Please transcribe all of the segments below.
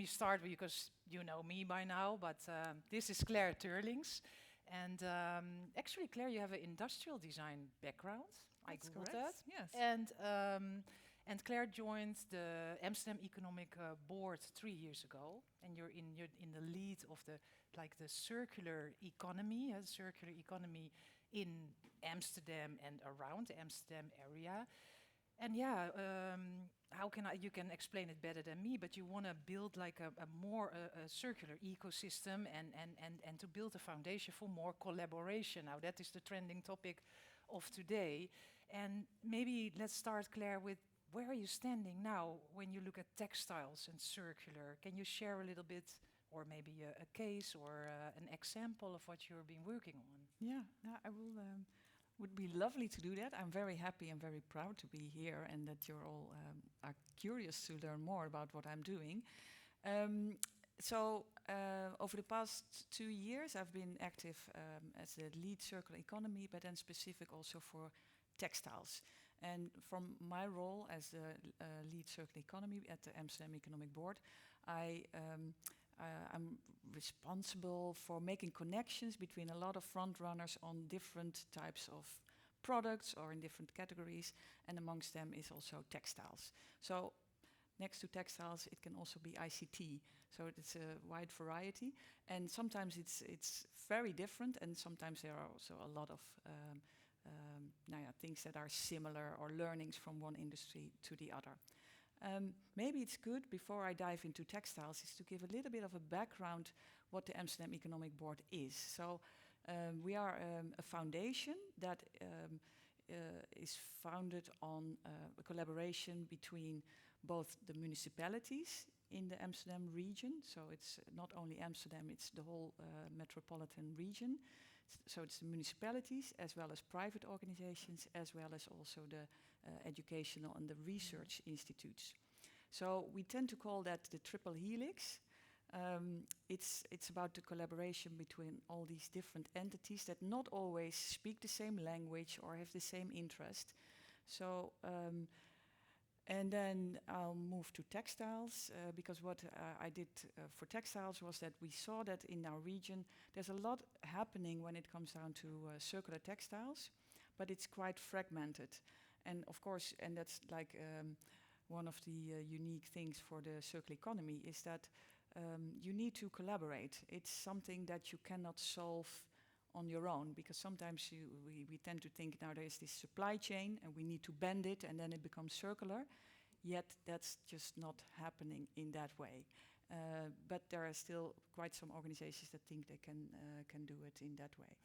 me start with, because you know me by now, but this is Claire Teurlings. And actually, Claire, you have an industrial design background. I That's googled correct. that. Yes. And Claire joined the Amsterdam Economic Board 3 years ago, and you're in the lead of the circular economy, circular economy in Amsterdam and around the Amsterdam area. And yeah, how can you can explain it better than me, but you want to build like a more a circular ecosystem and to build a foundation for more collaboration. Now that is the trending topic of today. And maybe let's start, Claire, with where are you standing now when you look at textiles and circular? Can you share a little bit, or maybe a case or an example of what you've been working on? Yeah, no, I will. Would be lovely to do that. I'm very happy and very proud to be here, and that you're all are curious to learn more about what I'm doing. Over the past 2 years, I've been active as the lead circular economy, but then specific also for textiles. And from my role as the lead circular economy at the Amsterdam Economic Board, I'm responsible for making connections between a lot of front runners on different types of products or in different categories, and amongst them is also textiles. So next to textiles, it can also be ICT. So it's a wide variety, and sometimes it's very different, and sometimes there are also a lot of things that are similar or learnings from one industry to the other. Maybe it's good, before I dive into textiles, is to give a little bit of a background what the Amsterdam Economic Board is. So we are a foundation that is founded on a collaboration between both the municipalities in the Amsterdam region. So it's not only Amsterdam, it's the whole Metropolitan region. So it's the municipalities as well as private organizations, as well as also the educational and the research institutes. So we tend to call that the triple helix. It's about the collaboration between all these different entities that not always speak the same language or have the same interest. So and then I'll move to textiles, because what I did for textiles was that we saw that in our region there's a lot happening when it comes down to circular textiles, but it's quite fragmented. And of course, and that's like one of the unique things for the circular economy is that you need to collaborate. It's something that you cannot solve on your own, because sometimes we tend to think now there is this supply chain and we need to bend it and then it becomes circular, yet that's just not happening in that way. But there are still quite some organizations that think they can do it in that way.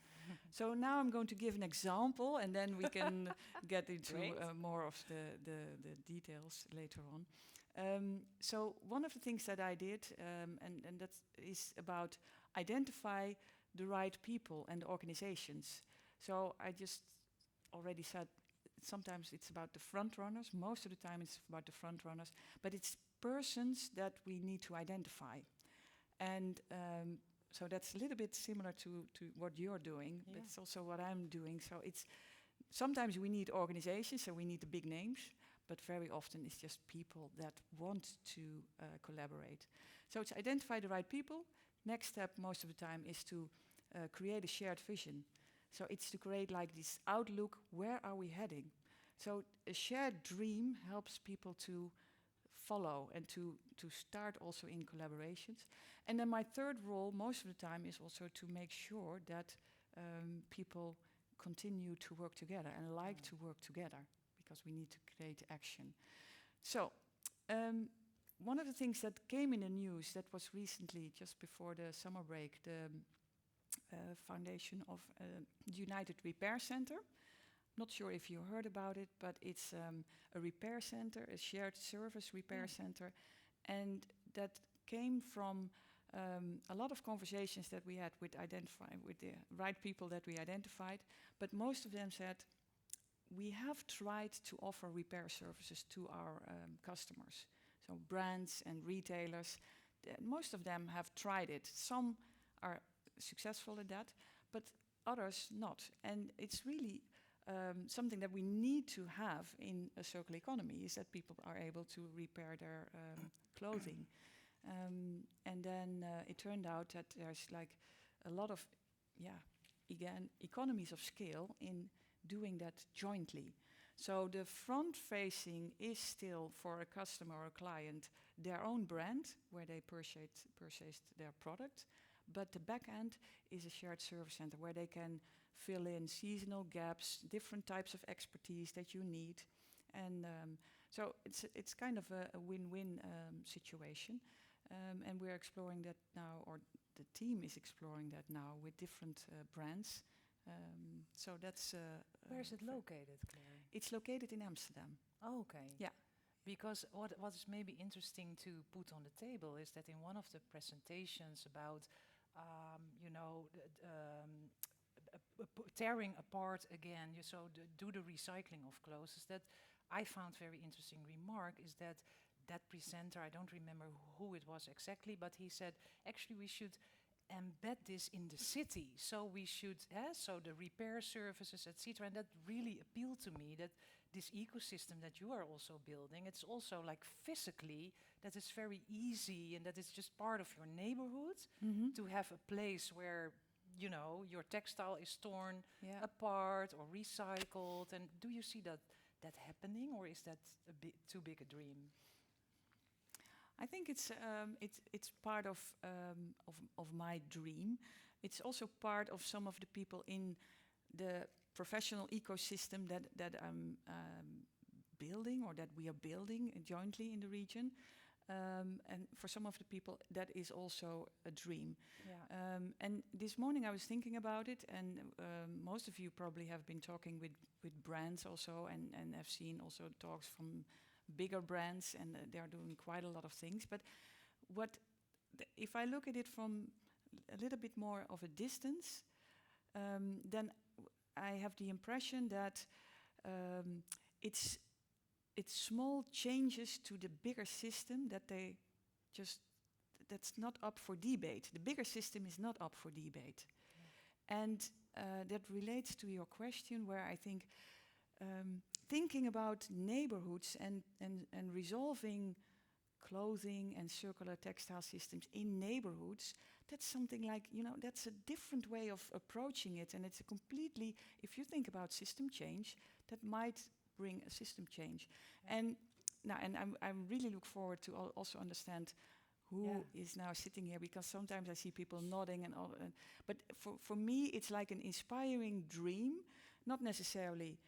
So now I'm going to give an example, and then we can get into more of the details later on. So one of the things that I did, and that is about identify the right people and organizations. So I just already said, sometimes it's about the front runners, most of the time it's about the front runners, but it's persons that we need to identify. And so that's a little bit similar to what you're doing, but it's also what I'm doing. So it's sometimes we need organizations, so we need the big names, but very often it's just people that want to collaborate. So it's identify the right people. Next step most of the time is to create a shared vision. So it's to create like this outlook, where are we heading? So a shared dream helps people to follow and to start also in collaborations. And then my third role most of the time is also to make sure that people continue to work together and like to work together, because we need to create action. So one of the things that came in the news that was recently, just before the summer break, the foundation of the United Repair Center. Not sure if you heard about it, but it's a repair center, a shared service repair center. And that came from a lot of conversations that we had with the right people that we identified. But most of them said, we have tried to offer repair services to our customers. So brands and retailers, most of them have tried it. Some are successful at that, but others not. And it's really something that we need to have in a circular economy, is that people are able to repair their clothing. And then it turned out that there's like a lot of, again, economies of scale in doing that jointly. So the front facing is still for a customer or a client their own brand where they purchased their product, but the back end is a shared service center where they can fill in seasonal gaps, different types of expertise that you need, and so it's kind of a win-win situation, and we're exploring that now, or the team is exploring that now with different brands. So that's Where is it located, Claire? it's located in Amsterdam. Oh, okay. Yeah. Because what is maybe interesting to put on the table is that in one of the presentations about, tearing apart again, do the recycling of clothes, is that I found very interesting remark is that that presenter, I don't remember who it was exactly, but he said, actually we should embed this in the city. So we should, so the repair services, etc. And that really appealed to me, that this ecosystem that you are also building, it's also like physically that it's very easy and that it's just part of your neighborhood to have a place where, your textile is torn apart or recycled. And do you see that happening, or is that a bit too big a dream? I think it's part of my dream. It's also part of some of the people in the professional ecosystem that I'm building, or that we are building jointly in the region. And for some of the people, that is also a dream. Yeah. And this morning I was thinking about it, and most of you probably have been talking with brands also, and have seen also talks from bigger brands, and they are doing quite a lot of things. But if I look at it from a little bit more of a distance, then I have the impression that it's small changes to the bigger system that's not up for debate. The bigger system is not up for debate. Yeah. And that relates to your question, where I think thinking about neighborhoods and resolving clothing and circular textile systems in neighborhoods, that's something like, that's a different way of approaching it. And it's a completely, if you think about system change, that might bring a system change. Yeah. And I really look forward to also understand who is now sitting here, because sometimes I see people nodding and all. But for me, it's like an inspiring dream, not necessarily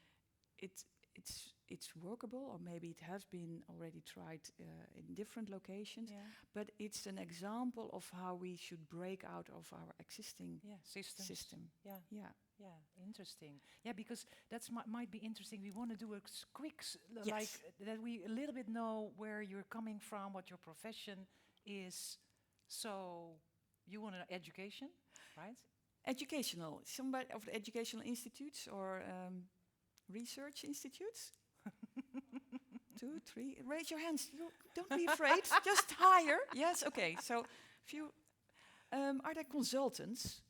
it's workable, or maybe it has been already tried in different locations, but it's an example of how we should break out of our existing system. Yeah, interesting. Yeah, because that's might be interesting. We want to do a quick, like that we a little bit know where you're coming from, what your profession is. So you want an education, right? Educational. Somebody of the educational institutes or research institutes? 2, 3. Raise your hands. Don't be afraid. Just higher. Yes. Okay. So, few. Are there consultants?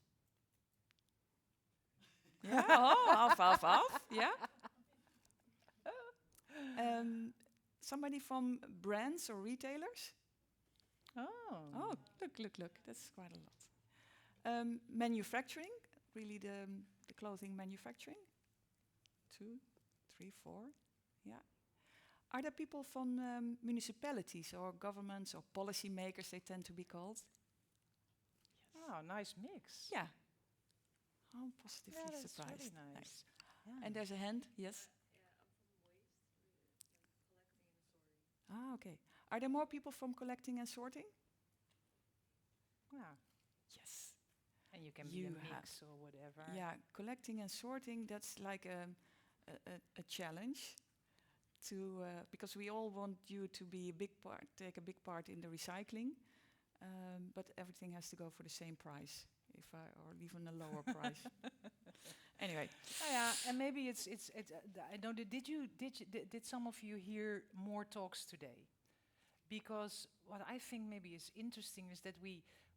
Yeah. Oh, half. Yeah. Somebody from brands or retailers? Oh, look. That's quite a lot. Manufacturing. Really, the clothing manufacturing. 2, 3, 4. Yeah. Are there people from municipalities or governments or policymakers, they tend to be called? Yes. Oh, nice mix. Yeah. I'm positively surprised. Really nice. Yeah. And there's a hand, yes? I'm from waste, collecting and sorting. Okay. Are there more people from collecting and sorting? Yeah. Yes. And you can be a mix or whatever. Yeah, collecting and sorting, that's like a challenge. Because we all want you to be take a big part in the recycling, but everything has to go for the same price, or even a lower price. Anyway. Yeah, and maybe it's I don't. Did some of you hear more talks today? Because what I think maybe is interesting is that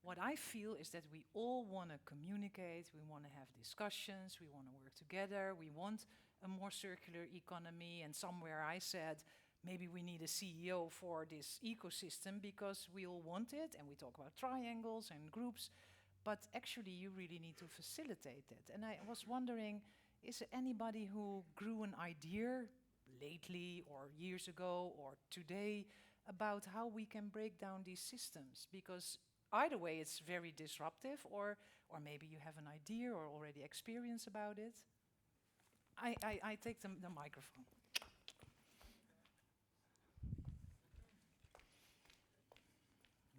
what I feel is that we all want to communicate, we want to have discussions, we want to work together, we want a more circular economy. And somewhere I said maybe we need a CEO for this ecosystem because we all want it, and we talk about triangles and groups, but actually you really need to facilitate it. And I was wondering, is there anybody who grew an idea lately or years ago or today about how we can break down these systems? Because either way it's very disruptive, or maybe you have an idea or already experience about it. I take the microphone.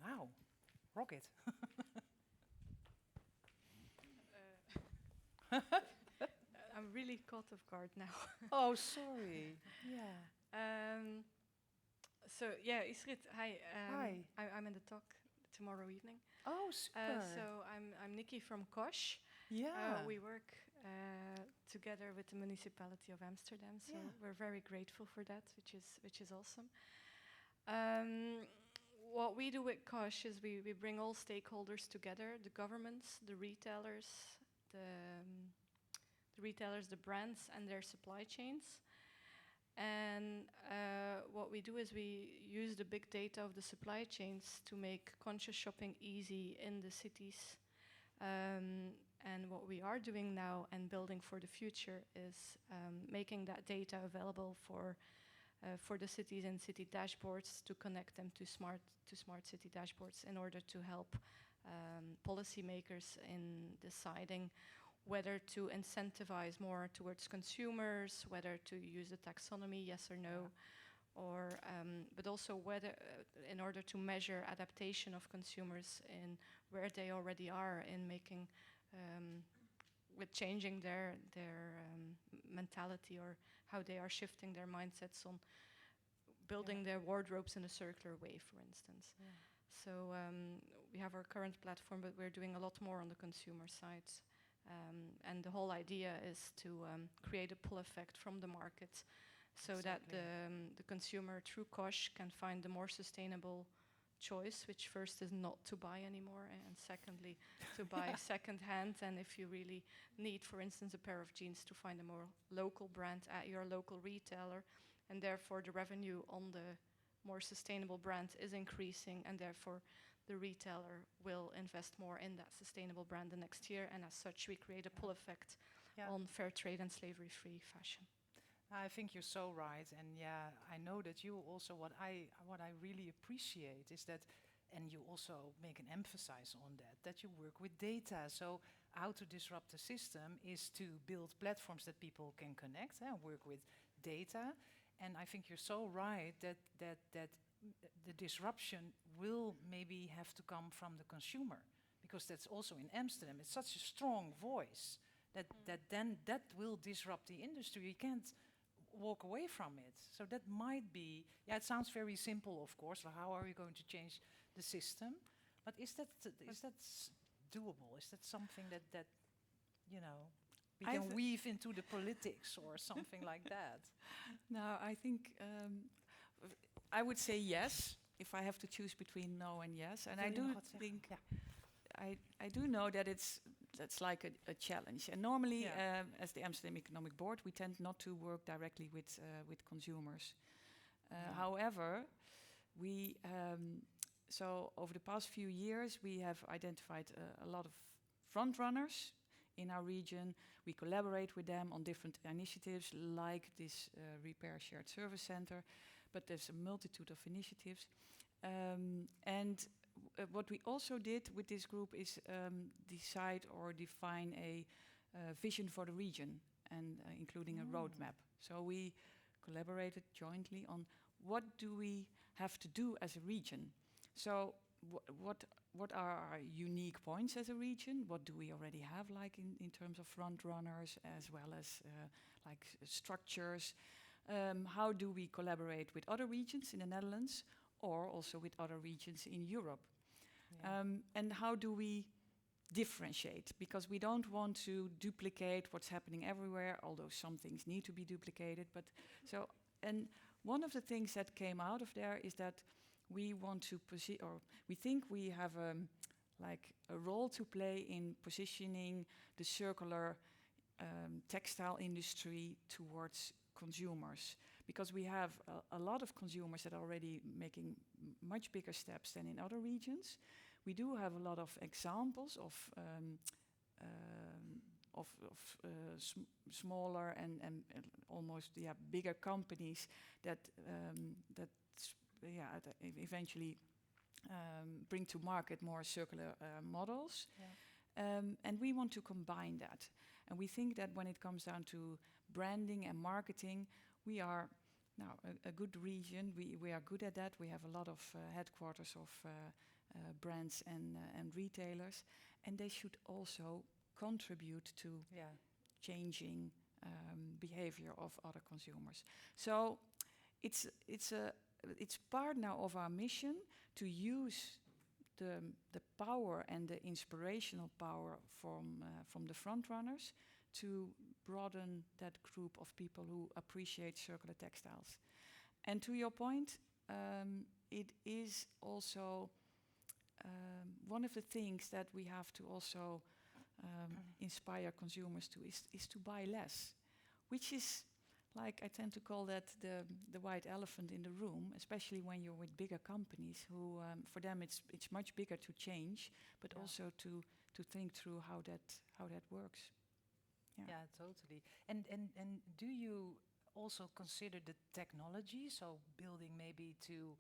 Now, rocket. I'm really caught off guard now. Oh, sorry. Yeah. So yeah, Isrit, hi. Hi. I'm in the talk tomorrow evening. Oh, super. So I'm Nikki from Kosh. Yeah. We work together with the municipality of Amsterdam, so Yeah. we're very grateful for that, which is awesome. What we do with Kosh is we bring all stakeholders together: the governments, the retailers, the brands, and their supply chains. And what we do is we use the big data of the supply chains to make conscious shopping easy in the cities. And what we are doing now and building for the future is making that data available for the cities and city dashboards, to connect them to smart city dashboards in order to help policymakers in deciding whether to incentivize more towards consumers, whether to use the taxonomy, yes or no, or but also whether in order to measure adaptation of consumers in where they already are in making with changing their mentality, or how they are shifting their mindsets on building their wardrobes in a circular way, for instance. Yeah. So we have our current platform, but we're doing a lot more on the consumer side. And the whole idea is to create a pull effect from the market, so that the consumer through Kosh can find the more sustainable choice, which first is not to buy anymore, and secondly to buy second-hand. And if you really need, for instance, a pair of jeans, to find a more local brand at your local retailer, and therefore the revenue on the more sustainable brand is increasing, and therefore the retailer will invest more in that sustainable brand the next year, and as such we create a pull effect on fair trade and slavery-free fashion. I think you're so right, and yeah, I know that you also, what I really appreciate is that, and you also make an emphasis on that you work with data. So how to disrupt the system is to build platforms that people can connect and work with data. And I think you're so right that the disruption will maybe have to come from the consumer, because that's also in Amsterdam. It's such a strong voice that will disrupt the industry. You can't walk away from it. So that might be, it sounds very simple, of course. How are we going to change the system? But is that doable? Is that something that we can weave into the politics or something like that? No, I think I would say yes if I have to choose between no and yes. And I do think I do know that that's like a challenge. And normally, as the Amsterdam Economic Board, we tend not to work directly with consumers. However, we so over the past few years, we have identified a lot of frontrunners in our region. We collaborate with them on different initiatives, like this Repair Shared Service Center, but there's a multitude of initiatives. And what we also did with this group is decide or define a vision for the region, and including a roadmap. So we collaborated jointly on what do we have to do as a region. So what are our unique points as a region? What do we already have, like in terms of front runners, as well as like structures? How do we collaborate with other regions in the Netherlands, or also with other regions in Europe? And how do we differentiate? Because we don't want to duplicate what's happening everywhere, although some things need to be duplicated. But so, and one of the things that came out of there is that we want to we think we have like a role to play in positioning the circular textile industry towards consumers, because we have a lot of consumers that are already making much bigger steps than in other regions. We do have a lot of examples of smaller and almost bigger companies that eventually bring to market more circular models. Yeah. And we want to combine that. And we think that when it comes down to branding and marketing, we are now a good region. We are good at that. We have a lot of headquarters of brands and retailers, and they should also contribute to changing behavior of other consumers. So it's part now of our mission to use the power and the inspirational power from the frontrunners to broaden that group of people who appreciate circular textiles. And to your point, it is also one of the things that we have to also inspire consumers to is to buy less, which is, like, I tend to call that the white elephant in the room, especially when you're with bigger companies who, for them, it's much bigger to change, but also to think through how that works. Yeah, totally. And do you also consider the technology, so building maybe to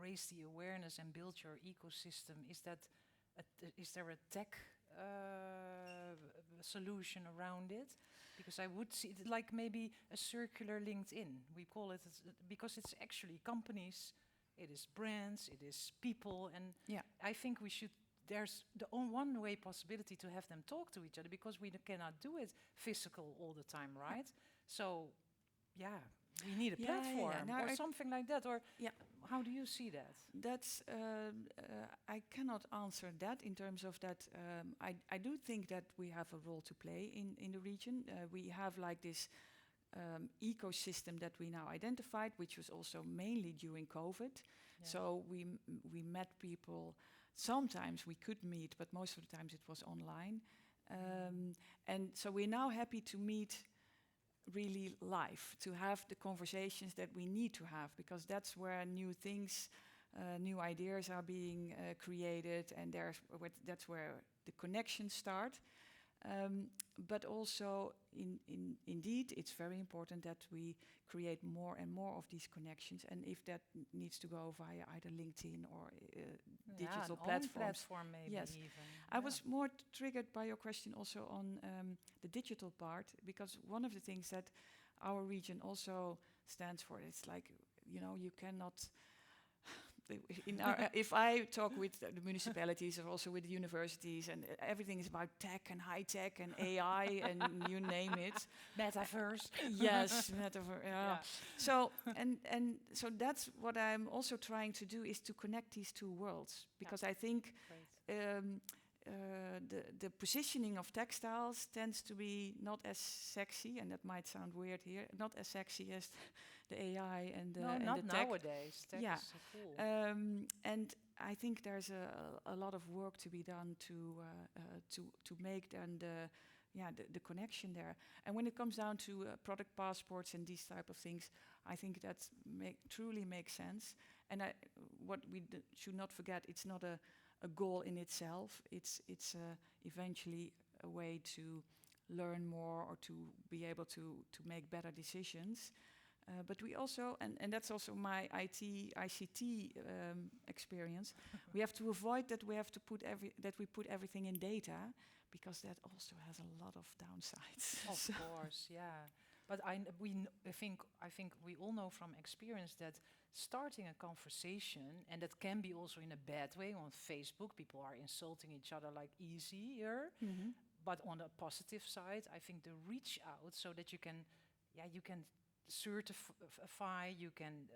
raise the awareness and build your ecosystem? Is there a tech solution around it? Because I would see it like maybe a circular LinkedIn. We call it because it's actually companies, it is brands, it is people, and I think we should. There's the one way possibility to have them talk to each other, because we cannot do it physical all the time, right? So, we need a platform or something like that. Or how do you see that? That's I cannot answer that in terms of that. I do think that we have a role to play in the region. We have like this ecosystem that we now identified, which was also mainly during COVID. Yeah. So we met people. Sometimes we could meet, but most of the times it was online. And so we're now happy to meet really live, to have the conversations that we need to have, because that's where new things, new ideas are being created, and that's where the connections start. But also, indeed, it's very important that we create more and more of these connections, and if that needs to go via either LinkedIn or digital platforms. Platform maybe. Yes. Even. I was more triggered by your question also on the digital part, because one of the things that our region also stands for, it's like, you cannot... if I talk with the municipalities or also with the universities, and everything is about tech and high tech and AI and you name it. Metaverse. Yes, metaverse. Yeah. So so that's what I'm also trying to do, is to connect these two worlds, because I think the positioning of textiles tends to be not as sexy, and that might sound weird here, not as sexy as the AI and the not the tech. nowadays. Tech is so cool. And I think there's a lot of work to be done to make then the connection there. And when it comes down to product passports and these type of things, I think that truly makes sense. And what we should not forget, it's not a goal in itself. It's eventually a way to learn more or to be able to make better decisions. But we also, and that's also my ICT experience, we have to avoid that we put everything in data, because that also has a lot of downsides. Of course, yeah. But I think we all know from experience that starting a conversation, and that can be also in a bad way on Facebook, people are insulting each other like easier. Mm-hmm. But on the positive side, I think the reach out, so that you can certify, you can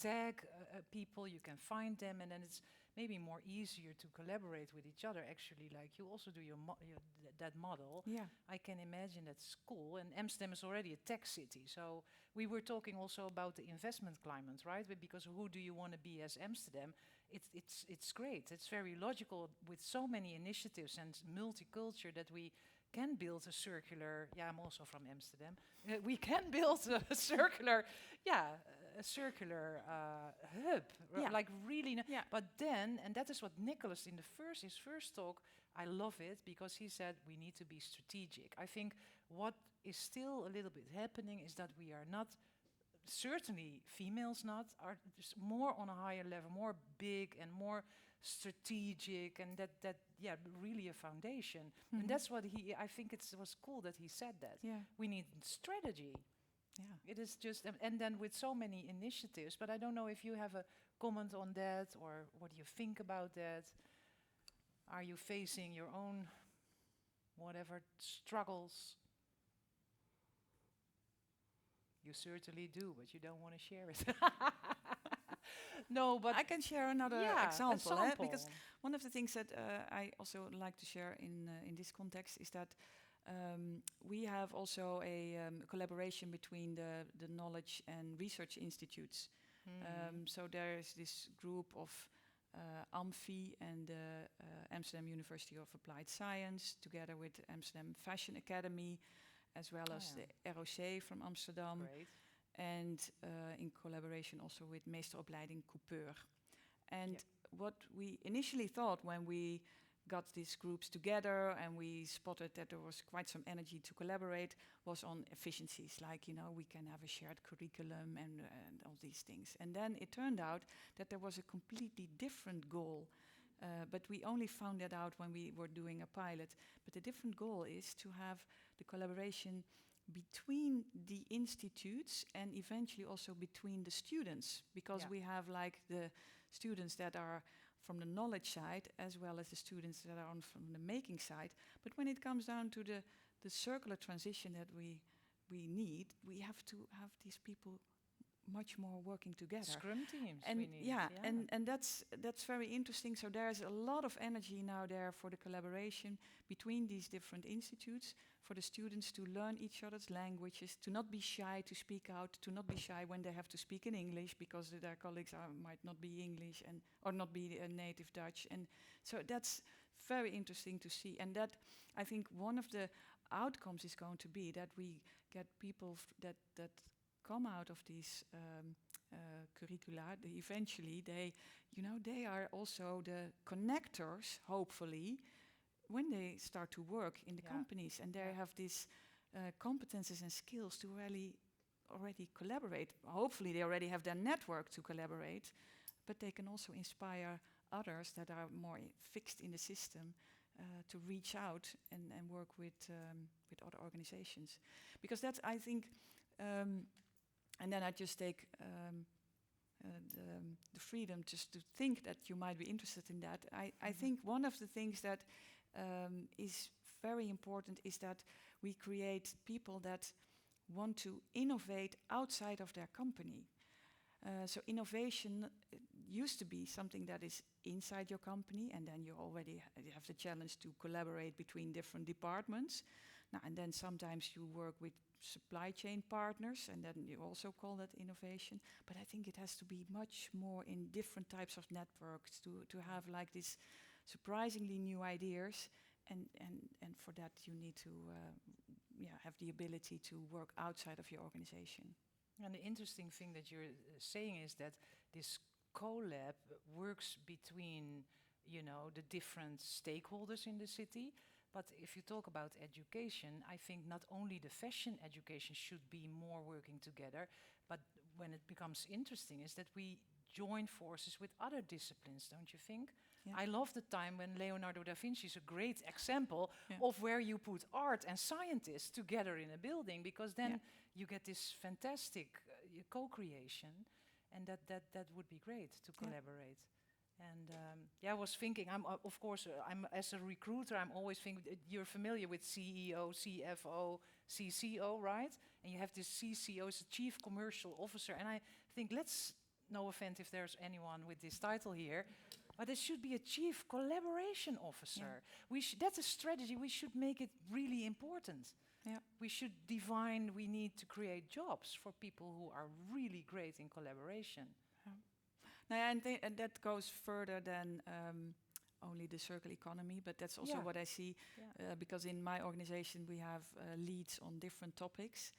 tag people, you can find them, and then it's maybe more easier to collaborate with each other. Actually, like you also do that model. Yeah. I can imagine that's cool. And Amsterdam is already a tech city, so we were talking also about the investment climate, right? Because who do you want to be as Amsterdam? It's great. It's very logical with so many initiatives and multicultural that we can build a circular. Yeah, I'm also from Amsterdam. We can build a circular, yeah, a circular hub, Yeah. like really. Yeah. But then, and that is what Nicholas in his first talk, I love it because he said we need to be strategic. I think what is still a little bit happening is that we are not, certainly females not, are just more on a higher level, more big and more strategic, and that yeah, really a foundation. And that's what I think it was cool that he said that. Yeah. We need strategy. Yeah. It is just, and then with so many initiatives, but I don't know if you have a comment on that, or what do you think about that? Are you facing your own whatever struggles? You certainly do, but you don't want to share it. No, but I can share another yeah, example, example. because one of the things that I also like to share in this context is that we have also a collaboration between the knowledge and research institutes. So there is this group of Amfi and the Amsterdam University of Applied Science, together with the Amsterdam Fashion Academy, as well as the ROC from Amsterdam. Great. And in collaboration also with Meesteropleiding Coupeur. And what we initially thought when we got these groups together and we spotted that there was quite some energy to collaborate was on efficiencies, like, you know, we can have a shared curriculum and all these things. And then it turned out that there was a completely different goal, but we only found that out when we were doing a pilot. But the different goal is to have the collaboration between the institutes and eventually also between the students, because we have like the students that are from the knowledge side as well as the students that are on from the making side. But when it comes down to the circular transition that we need, we have to have these people much more working together. Scrum teams. And we need, yeah, and that's very interesting. So there's a lot of energy now there for the collaboration between these different institutes, for the students to learn each other's languages, to not be shy to speak out, to not be shy when they have to speak in English because their colleagues might not be English and or not be native Dutch. And so that's very interesting to see. And that, I think, one of the outcomes is going to be that we get people that come out of these curricula. Eventually, they are also the connectors, hopefully, when they start to work in the companies, and they have these competences and skills to really already collaborate. Hopefully, they already have their network to collaborate, but they can also inspire others that are more fixed in the system to reach out and work with other organizations. Because that's, I think, and then I just take the freedom just to think that you might be interested in that. I think one of the things that is very important is that we create people that want to innovate outside of their company. So innovation used to be something that is inside your company, and then you already have the challenge to collaborate between different departments. Now, and then sometimes you work with supply chain partners, and then you also call that innovation. But I think it has to be much more in different types of networks to have like this surprisingly new ideas, and for that you need to have the ability to work outside of your organization. And the interesting thing that you're saying is that this collab works between, the different stakeholders in the city. But if you talk about education, I think not only the fashion education should be more working together, but when it becomes interesting is that we join forces with other disciplines, don't you think? Yeah. I love the time when Leonardo da Vinci is a great example of where you put art and scientists together in a building, because then you get this fantastic co-creation, and that would be great to collaborate. And I was thinking, of course, I'm as a recruiter, I'm always thinking, you're familiar with CEO, CFO, CCO, right? And you have this CCO, is the Chief Commercial Officer, and I think, no offense if there's anyone with this title here, but it should be a Chief Collaboration Officer. That's a strategy, we should make it really important. Yeah. We should define, we need to create jobs for people who are really great in collaboration. And that goes further than only the circular economy, but that's also Yeah. what I see Yeah. because in my organization we have leads on different topics,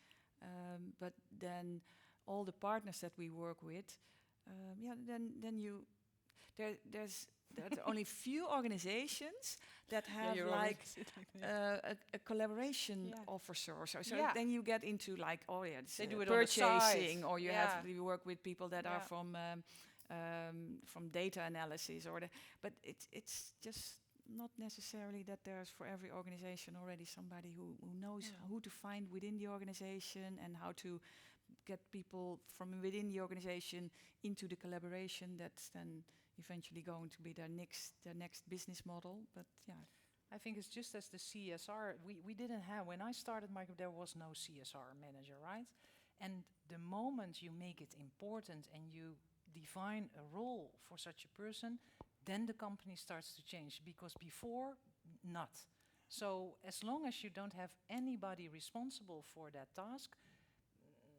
but then all the partners that we work with, then you there's only few organizations that have you're already sitting there. a collaboration Yeah. officer or so. So Yeah. then you get into like, oh yeah, it's, They do it on the purchasing, side. or you you work with people that are Yeah. from data analysis, or but it's just not necessarily that there's for every organization already somebody who knows who to find within the organization and how to get people from within the organization into the collaboration that's then eventually going to be their next business model. But yeah, I think it's just as the CSR. We didn't have, when I started Micro, there was no CSR manager, right? And the moment you make it important and you define a role for such a person, then the company starts to change, because before, not. So as long as you don't have anybody responsible for that task,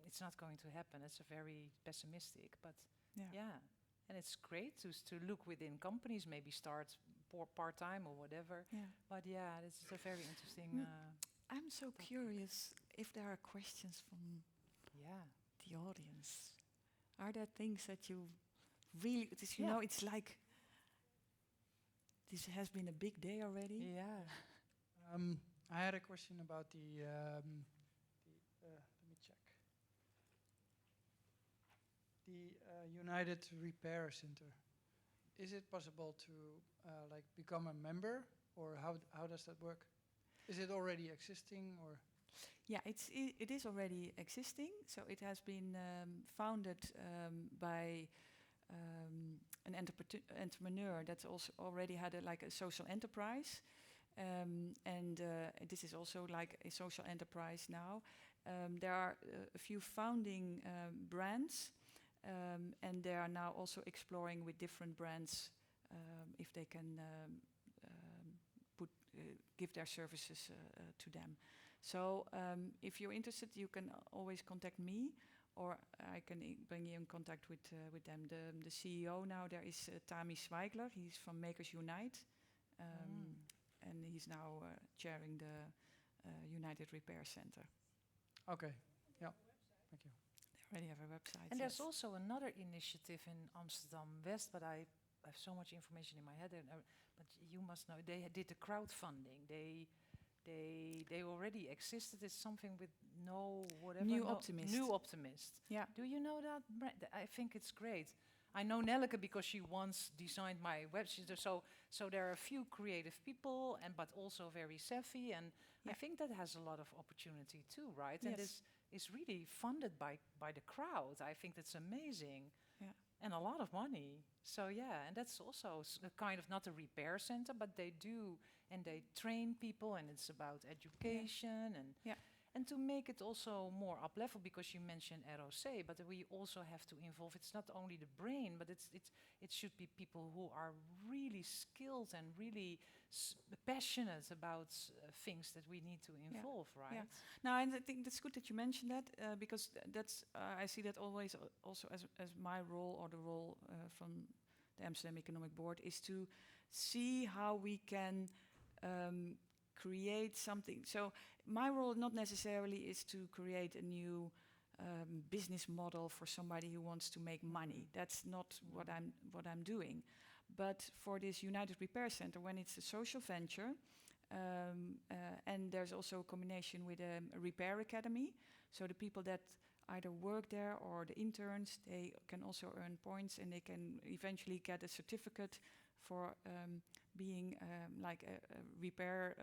it's not going to happen. It's a very pessimistic, but yeah. And it's great to look within companies, maybe start part-time or whatever. Yeah. But yeah, this is a very interesting. I'm so curious if there are questions from Yeah. the audience. Are there things that you really, you know, it's like this has been a big day already? Yeah. I had a question about let me check. The United Repair Center. Is it possible to like become a member, or how does that work? Is it already existing, or? Yeah, it is already existing. So it has been founded by an entrepreneur that's also already had a social enterprise, and this is also like a social enterprise now. There are a few founding brands, and they are now also exploring with different brands if they can give their services to them. So if you're interested, you can always contact me, or I can bring you in contact with them. The CEO now there is Tami Zweigler. He's from Makers Unite, and he's now chairing the United Repair Center. Okay, yeah, thank you. They already have a website. And there's also another initiative in Amsterdam West, but I have so much information in my head. But you must know, they did the crowdfunding. They already existed. It's something with New Optimist. New Optimist. Yeah. Do you know that? I think it's great. I know Nelleke because she once designed my website. So there are a few creative people, but also very savvy. And I think that has a lot of opportunity too, right? Yes. And this is really funded by the crowd. I think that's amazing. Yeah. And a lot of money. So yeah, and that's also a kind of not a repair center, but they do, and they train people, and it's about education and to make it also more up level, because you mentioned ROC, but we also have to involve. It's not only the brain, but it should be people who are really skilled and really passionate about things that we need to involve, right? Yeah. Now, and I think that's good that you mentioned that because that's I see that always also as my role, or the role from the Amsterdam Economic Board, is to see how we can create something. So my role not necessarily is to create a new business model for somebody who wants to make money. That's not what I'm doing. But for this United Repair Center, when it's a social venture, and there's also a combination with a repair academy, so the people that either work there or the interns, they can also earn points, and they can eventually get a certificate for being like a repair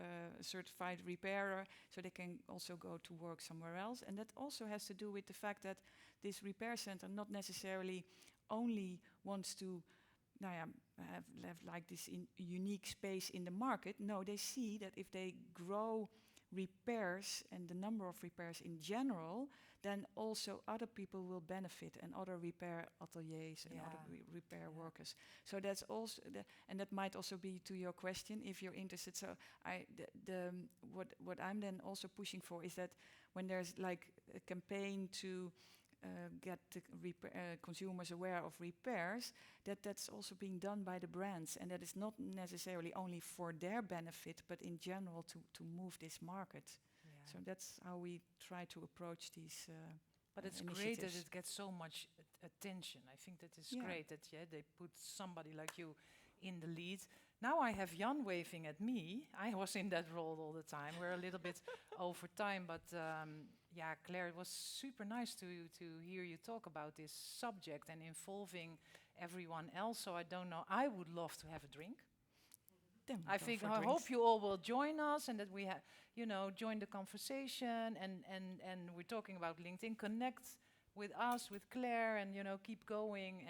certified repairer, so they can also go to work somewhere else. And that also has to do with the fact that this repair center not necessarily only wants to have like this unique space in the market. No, they see that if they grow repairs and the number of repairs in general, then also other people will benefit, and other repair ateliers and other repair workers. So that's also, and that might also be to your question if you're interested. So what I'm then also pushing for is that when there's like a campaign to get the consumers aware of repairs, that's also being done by the brands, and that is not necessarily only for their benefit, but in general to move this market. Yeah. So that's how we try to approach these. But it's great that initiatives. it gets so much attention. I think that is Yeah. great that they put somebody like you in the lead. Now I have Jan waving at me. I was in that role all the time. We're a little bit over time, but yeah, Claire, it was super nice to hear you talk about this subject and involving everyone else. So I don't know. I would love to have a drink. Then we I go think for I drinks. hope you all will join us and that we have, join the conversation and we're talking about LinkedIn. Connect with us, with Claire, and keep going.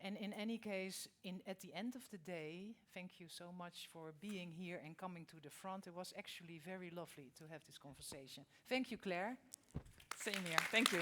And in any case, at the end of the day, thank you so much for being here and coming to the front. It was actually very lovely to have this conversation. Thank you, Claire. Same here. Thank you.